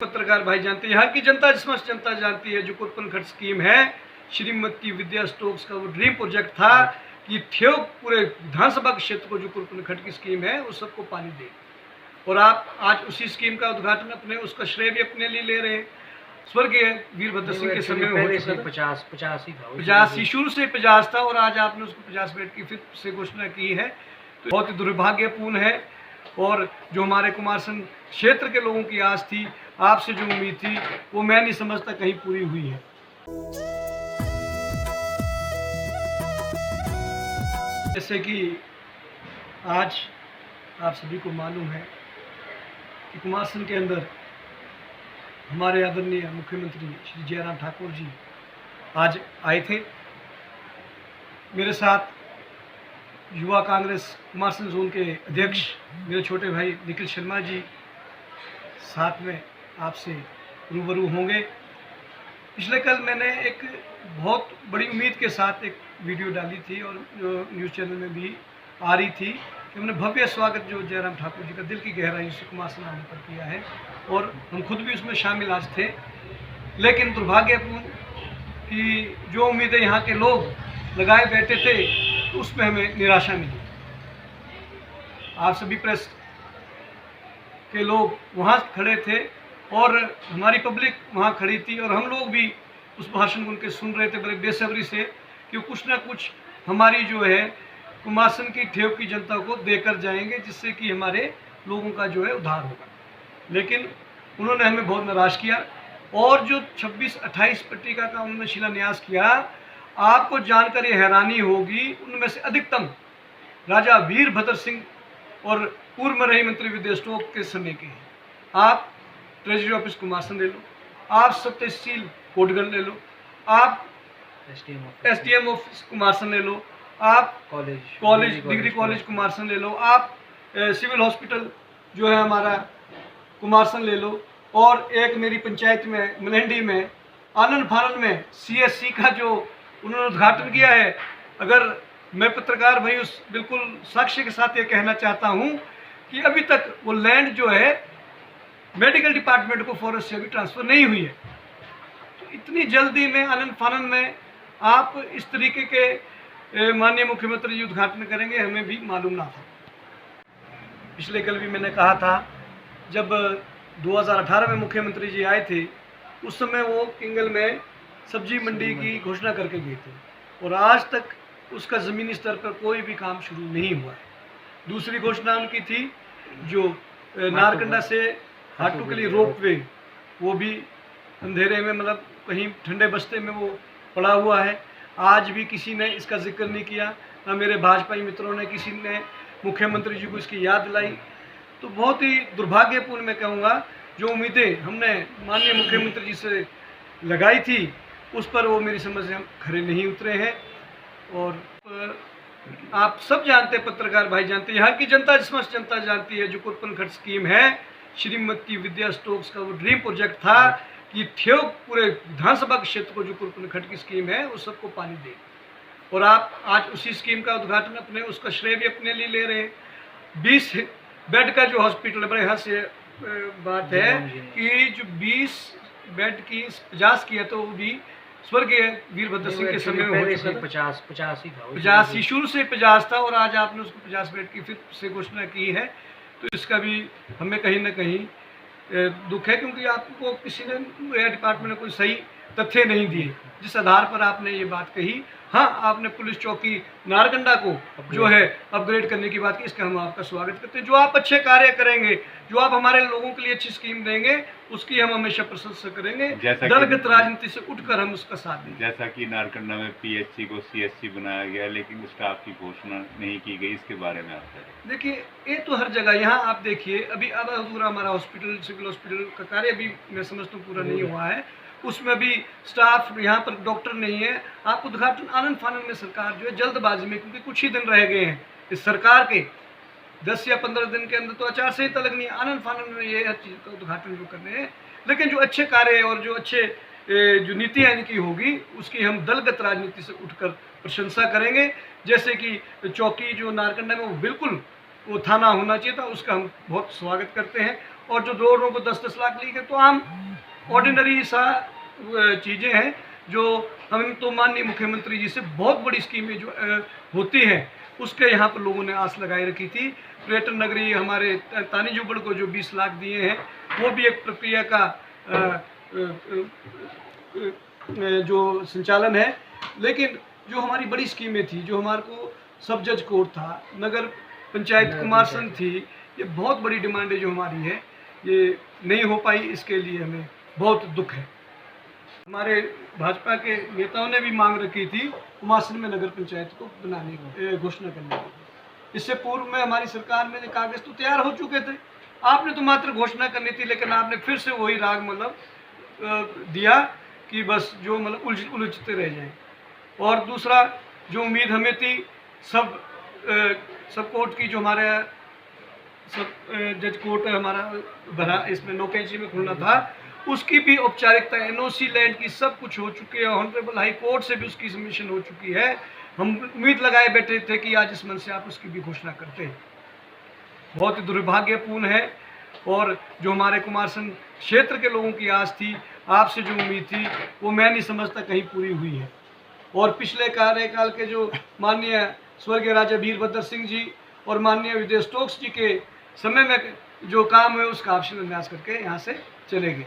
पत्रकार भाई जानते हैं, यहाँ की जनता स्पष्ट जनता जानती है। जो कूपन खर्च स्कीम है, श्रीमती विद्या स्टोक्स का वो ड्रीम प्रोजेक्ट था कि ठेक पूरे विधानसभा क्षेत्र को जो कूपन खर्च की स्कीम है उस सबको पानी दे। और आप आज उसी स्कीम का उद्घाटन अपने उसका श्रेय भी अपने लिए ले रहे हैं। स्वर्गीय वीरभद्र सिंह के समय में हो चुका था, 50 शुरू से 50 था और आज आपने उसको 50 बेड की फिर से घोषणा की है, तो बहुत ही दुर्भाग्यपूर्ण है। और जो हमारे कुमारसंद क्षेत्र के लोगों की आस थी, आपसे जो उम्मीद थी, वो मैं नहीं समझता कहीं पूरी हुई है। जैसे कि आज आप सभी को मालूम है कि कुमारसंद के अंदर हमारे आदरणीय मुख्यमंत्री श्री जयराम ठाकुर जी आज आए थे। मेरे साथ युवा कांग्रेस कुमारसंद जोन के अध्यक्ष मेरे छोटे भाई निखिल शर्मा जी साथ में आपसे रूबरू होंगे। पिछले कल मैंने एक बहुत बड़ी उम्मीद के साथ एक वीडियो डाली थी और जो न्यूज़ चैनल में भी आ रही थी कि हमने भव्य स्वागत जो जयराम ठाकुर जी का दिल की गहराई से कुमारसंद आने पर किया है और हम खुद भी उसमें शामिल आज थे। लेकिन दुर्भाग्यपूर्ण कि जो उम्मीदें यहाँ के लोग लगाए बैठे थे तो उसमें हमें निराशा मिली। आप सभी प्रेस के लोग वहाँ खड़े थे और हमारी पब्लिक वहाँ खड़ी थी और हम लोग भी उस भाषण को उनके सुन रहे थे बड़े बेसब्री से कि कुछ ना कुछ हमारी जो है कुमारसंद की ठेक की जनता को देकर जाएंगे, जिससे कि हमारे लोगों का जो है उद्धार होगा। लेकिन उन्होंने हमें बहुत निराश किया और जो 26-28 पट्टिका का उन्होंने शिलान्यास किया, आपको जानकर ये हैरानी होगी, उनमें से अधिकतम राजा वीरभद्र सिंह और पूर्व में रही मंत्री विद्या स्टोक्स के समय के हैं। आप ट्रेजरी ऑफिस कुमारसंद ले लो, आप सब तहसील कोटगढ़ ले लो, आप एसडीएम ऑफिस कुमारसंद ले लो, आप कॉलेज डिग्री कॉलेज कुमारसंद ले लो, आप सिविल हॉस्पिटल जो है हमारा कुमारसंद ले लो, और एक मेरी पंचायत में मलहंडी में आनंद फानन में सीएससी का जो उन्होंने उद्घाटन किया है। अगर मैं पत्रकार भाई उस बिल्कुल साक्ष्य के साथ ये कहना चाहता हूँ कि अभी तक वो लैंड जो है मेडिकल डिपार्टमेंट को फॉरेस्ट से अभी ट्रांसफ़र नहीं हुई है। तो इतनी जल्दी में आनंद फानन में आप इस तरीके के माननीय मुख्यमंत्री जी उद्घाटन करेंगे, हमें भी मालूम ना था। पिछले कल भी मैंने कहा था, जब 2018 में मुख्यमंत्री जी आए थे उस समय वो किंगल में सब्जी मंडी की घोषणा करके गए थे और आज तक उसका ज़मीनी स्तर पर कोई भी काम शुरू नहीं हुआ है। दूसरी घोषणा उनकी थी जो नारकंडा से हाटू के लिए रोप वे, वो भी अंधेरे में मतलब कहीं ठंडे बस्ते में वो पड़ा हुआ है। आज भी किसी ने इसका जिक्र नहीं किया, ना मेरे भाजपाई मित्रों ने किसी ने मुख्यमंत्री जी को इसकी याद दिलाई। तो बहुत ही दुर्भाग्यपूर्ण मैं कहूँगा, जो उम्मीदें हमने माननीय मुख्यमंत्री जी से लगाई थी उस पर वो मेरी समझ से हम खरे नहीं उतरे हैं। और आप सब जानते हैं, पत्रकार भाई जानते हैं, यहाँ की जनता स्पष्ट जनता जानती है। जो कूपन खर्च स्कीम है, श्रीमती विद्या स्टोक्स का वो ड्रीम प्रोजेक्ट था कि ठेक पूरे विधानसभा क्षेत्र को जो कूपन खर्च की स्कीम है उस सबको पानी दे। और आप आज उसी स्कीम का उद्घाटन अपने उसका श्रेय भी अपने लिए ले रहे हैं। 20 बेड का जो हॉस्पिटल है, बड़े हद से बात है कि जो 20 बेड की 50 की है तो वो भी स्वर्गीय वीरभद्र सिंह के समय में हो चुका था, 50 शुरू से 50 था और आज आपने उसको 50 बेड की फिर से घोषणा की है। तो इसका भी हमें कहीं ना कहीं दुख है, क्योंकि आपको किसी ने डिपार्टमेंट ने कोई सही तथ्य नहीं दिए जिस आधार पर आपने ये बात कही। हाँ, आपने पुलिस चौकी नारकंडा को जो है अपग्रेड करने की बात की, इसका हम आपका स्वागत करते हैं। जो आप अच्छे कार्य करेंगे, जो आप हमारे लोगों के लिए अच्छी स्कीम देंगे, उसकी हम हमेशा प्रशंसा करेंगे। दलगत राजनीति से उठकर हम उसका साथ देंगे। जैसा कि नारकंडा में पीएचसी को सीएचसी बनाया गया, लेकिन स्टाफ की घोषणा नहीं की गई, इसके बारे में आप देखिए, ये तो हर जगह, यहाँ आप देखिए अभी आधा अधूरा हमारा हॉस्पिटल सिविल हॉस्पिटल का कार्य भी मैं समझता हूँ पूरा नहीं हुआ है, उसमें भी स्टाफ यहाँ पर डॉक्टर नहीं है। आप उद्घाटन आनंद फानन में सरकार जो है जल्दबाजी में, क्योंकि कुछ ही दिन रह गए हैं इस सरकार के, 10 या 15 दिन के अंदर तो आचार संहिता लगनी है। आनंद फानन में ये हर चीज़ का उद्घाटन जो करने हैं, लेकिन जो अच्छे कार्य और जो अच्छे जो नीतियाँ इनकी होगी उसकी हम दलगत राजनीति से उठकर प्रशंसा करेंगे। जैसे कि चौकी जो नारकंडा में वो बिल्कुल वो थाना होना चाहिए था, उसका हम बहुत स्वागत करते हैं। और जो रोडों को 10-10 लाख ली गई, तो आम ऑर्डिनरी सा चीज़ें हैं जो हम तो माननीय मुख्यमंत्री जी से बहुत बड़ी स्कीमें जो होती हैं उसके यहाँ पर लोगों ने आस लगाए रखी थी। पर्यटन नगरी हमारे तानी जुबड़ को जो 20 लाख दिए हैं वो भी एक प्रक्रिया का जो संचालन है, लेकिन जो हमारी बड़ी स्कीमें थी, जो हमारे को सब जज कोर्ट था, नगर पंचायत कुमारसंघ थी, ये बहुत बड़ी डिमांड है जो हमारी है, ये नहीं हो पाई, इसके लिए हमें बहुत दुख है। हमारे भाजपा के नेताओं ने भी मांग रखी थी कुमारसंघ में नगर पंचायत को बनाने की घोषणा करने की। इससे पूर्व में हमारी सरकार में कागज तो तैयार हो चुके थे, आपने तो मात्र घोषणा करनी थी, लेकिन आपने फिर से वही राग मतलब दिया कि बस जो मतलब उलझते रह जाएं। और दूसरा जो उम्मीद हमें थी सब कोर्ट की, जो हमारे सब जज कोर्ट हमारा भरा इसमें नौकेजी में खुलना था, उसकी भी औपचारिकता एनओसी लैंड की सब कुछ हो चुकी है। ऑनरेबल हाई कोर्ट से भी उसकी सबमिशन हो चुकी है। हम उम्मीद लगाए बैठे थे कि आज इस मन से आप उसकी भी घोषणा करते हैं। बहुत ही दुर्भाग्यपूर्ण है, और जो हमारे कुमारसंघ क्षेत्र के लोगों की आस थी, आपसे जो उम्मीद थी, वो मैं नहीं समझता कहीं पूरी हुई है। और पिछले कार्यकाल के जो माननीय स्वर्गीय राजा वीरभद्र सिंह जी और माननीय विजय स्टोक्स जी के समय में जो काम है उसका आप शिलान्यास करके यहाँ से चले गए।